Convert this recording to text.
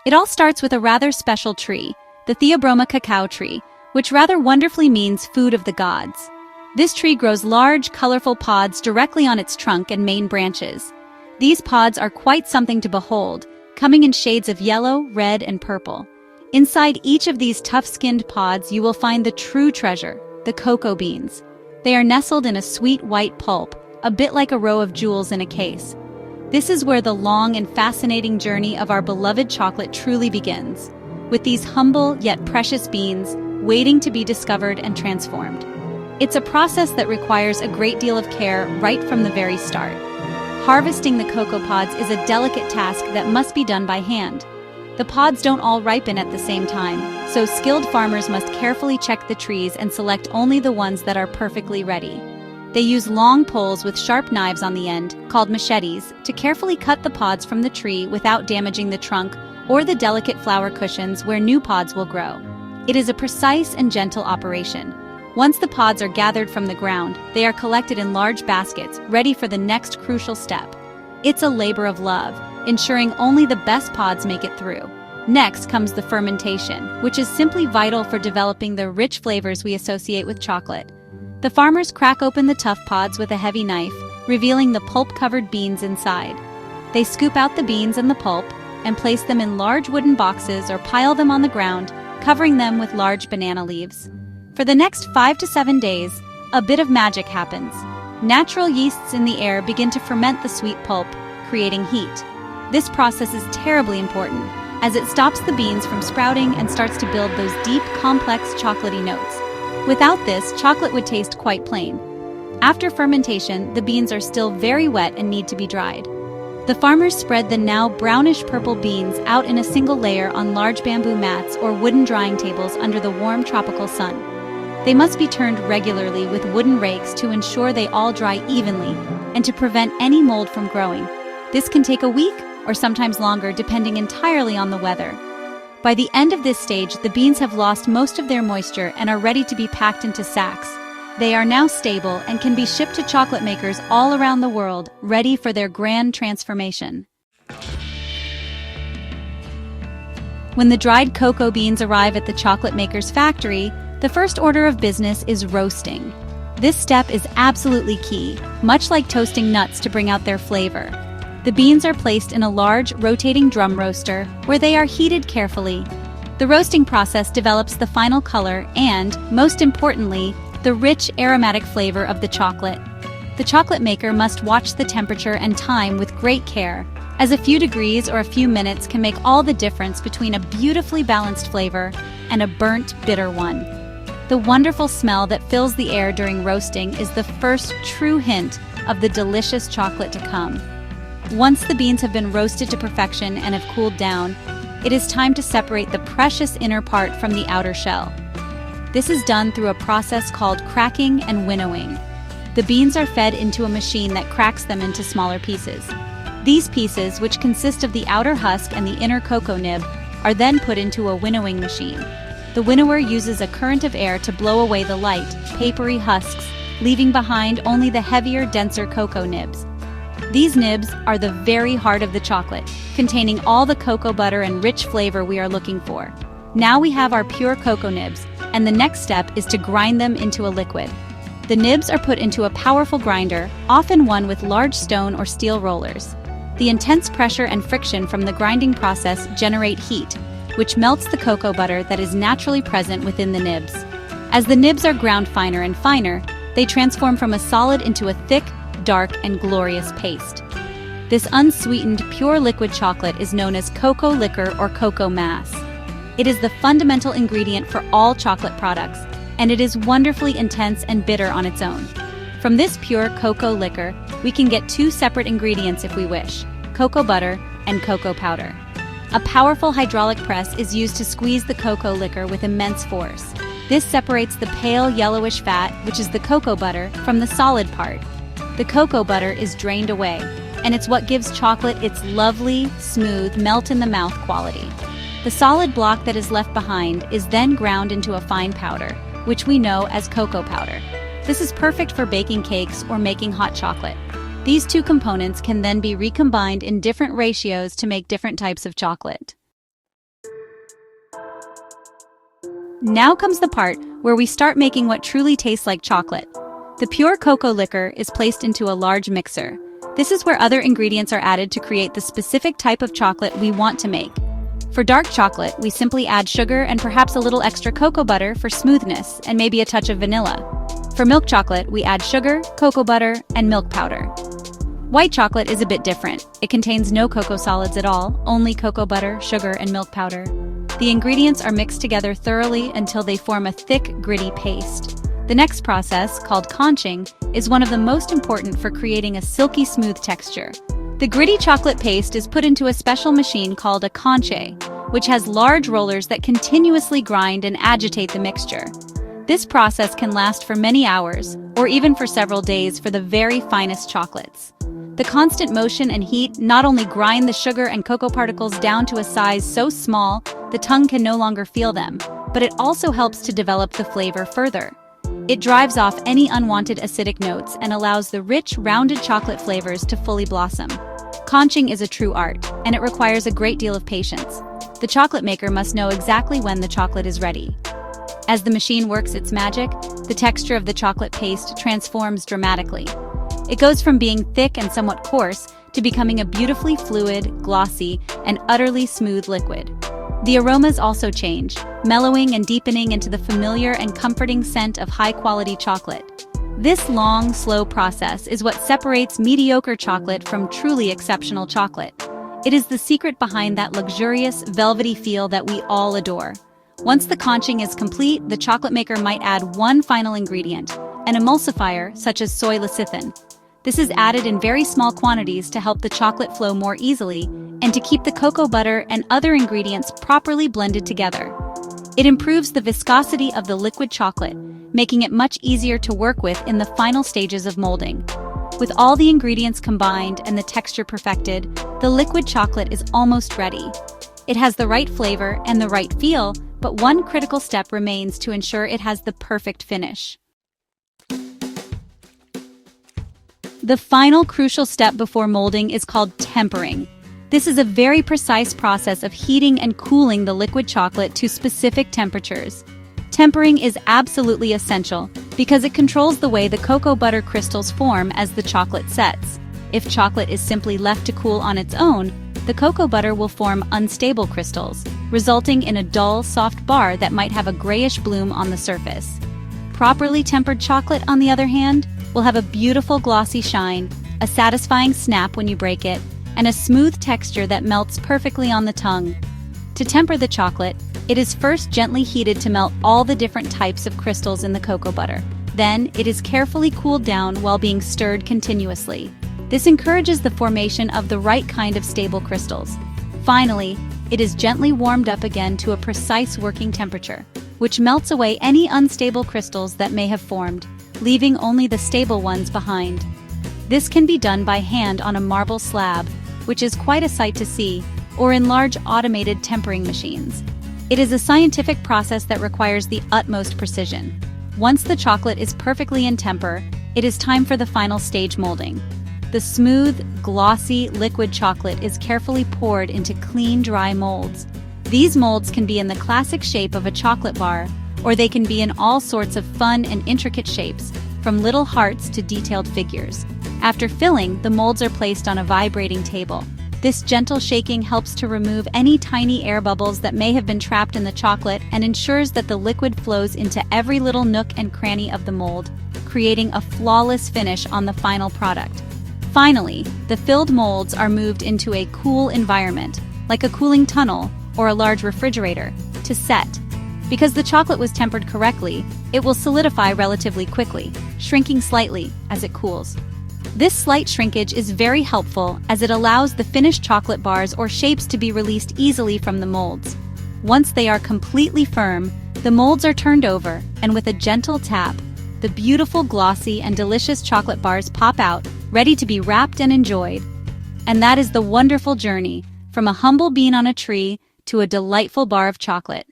It all starts with a rather special tree, the Theobroma cacao tree, which rather wonderfully means food of the gods. This tree grows large, colorful pods directly on its trunk and main branches. These pods are quite something to behold, coming in shades of yellow, red, and purple. Inside each of these tough-skinned pods you will find the true treasure, the cocoa beans. They are nestled in a sweet white pulp, a bit like a row of jewels in a case. This is where the long and fascinating journey of our beloved chocolate truly begins, with these humble yet precious beans waiting to be discovered and transformed. It's a process that requires a great deal of care right from the very start. Harvesting the cocoa pods is a delicate task that must be done by hand. The pods don't all ripen at the same time, so skilled farmers must carefully check the trees and select only the ones that are perfectly ready. They use long poles with sharp knives on the end, called machetes, to carefully cut the pods from the tree without damaging the trunk or the delicate flower cushions where new pods will grow. It is a precise and gentle operation. Once the pods are gathered from the ground, they are collected in large baskets, ready for the next crucial step. It's a labor of love, ensuring only the best pods make it through. Next comes the fermentation, which is simply vital for developing the rich flavors we associate with chocolate. The farmers crack open the tough pods with a heavy knife, revealing the pulp-covered beans inside. They scoop out the beans and the pulp, and place them in large wooden boxes or pile them on the ground, covering them with large banana leaves. For the next 5 to 7 days, a bit of magic happens. Natural yeasts in the air begin to ferment the sweet pulp, creating heat. This process is terribly important, as it stops the beans from sprouting and starts to build those deep, complex chocolatey notes. Without this, chocolate would taste quite plain. After fermentation, the beans are still very wet and need to be dried. The farmers spread the now brownish-purple beans out in a single layer on large bamboo mats or wooden drying tables under the warm tropical sun. They must be turned regularly with wooden rakes to ensure they all dry evenly and to prevent any mold from growing. This can take a week or sometimes longer, depending entirely on the weather. By the end of this stage, the beans have lost most of their moisture and are ready to be packed into sacks. They are now stable and can be shipped to chocolate makers all around the world, ready for their grand transformation. When the dried cocoa beans arrive at the chocolate maker's factory, the first order of business is roasting. This step is absolutely key, much like toasting nuts to bring out their flavor. The beans are placed in a large, rotating drum roaster, where they are heated carefully. The roasting process develops the final color and, most importantly, the rich, aromatic flavor of the chocolate. The chocolate maker must watch the temperature and time with great care, as a few degrees or a few minutes can make all the difference between a beautifully balanced flavor and a burnt, bitter one. The wonderful smell that fills the air during roasting is the first true hint of the delicious chocolate to come. Once the beans have been roasted to perfection and have cooled down, it is time to separate the precious inner part from the outer shell. This is done through a process called cracking and winnowing. The beans are fed into a machine that cracks them into smaller pieces. These pieces, which consist of the outer husk and the inner cocoa nib, are then put into a winnowing machine. The winnower uses a current of air to blow away the light, papery husks, leaving behind only the heavier, denser cocoa nibs. These nibs are the very heart of the chocolate, containing all the cocoa butter and rich flavor we are looking for. Now we have our pure cocoa nibs, and the next step is to grind them into a liquid. The nibs are put into a powerful grinder, often one with large stone or steel rollers. The intense pressure and friction from the grinding process generate heat, which melts the cocoa butter that is naturally present within the nibs. As the nibs are ground finer and finer, they transform from a solid into a thick, dark, and glorious paste. This unsweetened, pure liquid chocolate is known as cocoa liquor or cocoa mass. It is the fundamental ingredient for all chocolate products, and it is wonderfully intense and bitter on its own. From this pure cocoa liquor, we can get 2 separate ingredients if we wish: cocoa butter and cocoa powder. A powerful hydraulic press is used to squeeze the cocoa liquor with immense force. This separates the pale yellowish fat, which is the cocoa butter, from the solid part. The cocoa butter is drained away, and it's what gives chocolate its lovely, smooth, melt-in-the-mouth quality. The solid block that is left behind is then ground into a fine powder, which we know as cocoa powder. This is perfect for baking cakes or making hot chocolate. These 2 components can then be recombined in different ratios to make different types of chocolate. Now comes the part where we start making what truly tastes like chocolate. The pure cocoa liquor is placed into a large mixer. This is where other ingredients are added to create the specific type of chocolate we want to make. For dark chocolate, we simply add sugar and perhaps a little extra cocoa butter for smoothness and maybe a touch of vanilla. For milk chocolate, we add sugar, cocoa butter, and milk powder. White chocolate is a bit different. It contains no cocoa solids at all, only cocoa butter, sugar, and milk powder. The ingredients are mixed together thoroughly until they form a thick, gritty paste. The next process, called conching, is one of the most important for creating a silky smooth texture. The gritty chocolate paste is put into a special machine called a conche, which has large rollers that continuously grind and agitate the mixture. This process can last for many hours, or even for several days for the very finest chocolates. The constant motion and heat not only grind the sugar and cocoa particles down to a size so small the tongue can no longer feel them, but it also helps to develop the flavor further. It drives off any unwanted acidic notes and allows the rich, rounded chocolate flavors to fully blossom. Conching is a true art, and it requires a great deal of patience. The chocolate maker must know exactly when the chocolate is ready. As the machine works its magic, the texture of the chocolate paste transforms dramatically. It goes from being thick and somewhat coarse to becoming a beautifully fluid, glossy, and utterly smooth liquid. The aromas also change, mellowing and deepening into the familiar and comforting scent of high-quality chocolate. This long, slow process is what separates mediocre chocolate from truly exceptional chocolate. It is the secret behind that luxurious, velvety feel that we all adore. Once the conching is complete, the chocolate maker might add one final ingredient, an emulsifier such as soy lecithin. This is added in very small quantities to help the chocolate flow more easily and to keep the cocoa butter and other ingredients properly blended together. It improves the viscosity of the liquid chocolate, making it much easier to work with in the final stages of molding. With all the ingredients combined and the texture perfected, the liquid chocolate is almost ready. It has the right flavor and the right feel, but one critical step remains to ensure it has the perfect finish. The final crucial step before molding is called tempering. This is a very precise process of heating and cooling the liquid chocolate to specific temperatures. Tempering is absolutely essential because it controls the way the cocoa butter crystals form as the chocolate sets. If chocolate is simply left to cool on its own, the cocoa butter will form unstable crystals, resulting in a dull, soft bar that might have a grayish bloom on the surface. Properly tempered chocolate, on the other hand, will have a beautiful glossy shine, a satisfying snap when you break it, and a smooth texture that melts perfectly on the tongue. To temper the chocolate, it is first gently heated to melt all the different types of crystals in the cocoa butter. Then, it is carefully cooled down while being stirred continuously. This encourages the formation of the right kind of stable crystals. Finally, it is gently warmed up again to a precise working temperature, which melts away any unstable crystals that may have formed, leaving only the stable ones behind. This can be done by hand on a marble slab, which is quite a sight to see, or in large automated tempering machines. It is a scientific process that requires the utmost precision. Once the chocolate is perfectly in temper, it is time for the final stage molding. The smooth, glossy, liquid chocolate is carefully poured into clean, dry molds. These molds can be in the classic shape of a chocolate bar, or they can be in all sorts of fun and intricate shapes, from little hearts to detailed figures. After filling, the molds are placed on a vibrating table. This gentle shaking helps to remove any tiny air bubbles that may have been trapped in the chocolate and ensures that the liquid flows into every little nook and cranny of the mold, creating a flawless finish on the final product. Finally, the filled molds are moved into a cool environment, like a cooling tunnel or a large refrigerator, to set. Because the chocolate was tempered correctly, it will solidify relatively quickly, shrinking slightly as it cools. This slight shrinkage is very helpful as it allows the finished chocolate bars or shapes to be released easily from the molds. Once they are completely firm, the molds are turned over, and with a gentle tap, the beautiful, glossy, and delicious chocolate bars pop out, ready to be wrapped and enjoyed. And that is the wonderful journey from a humble bean on a tree to a delightful bar of chocolate.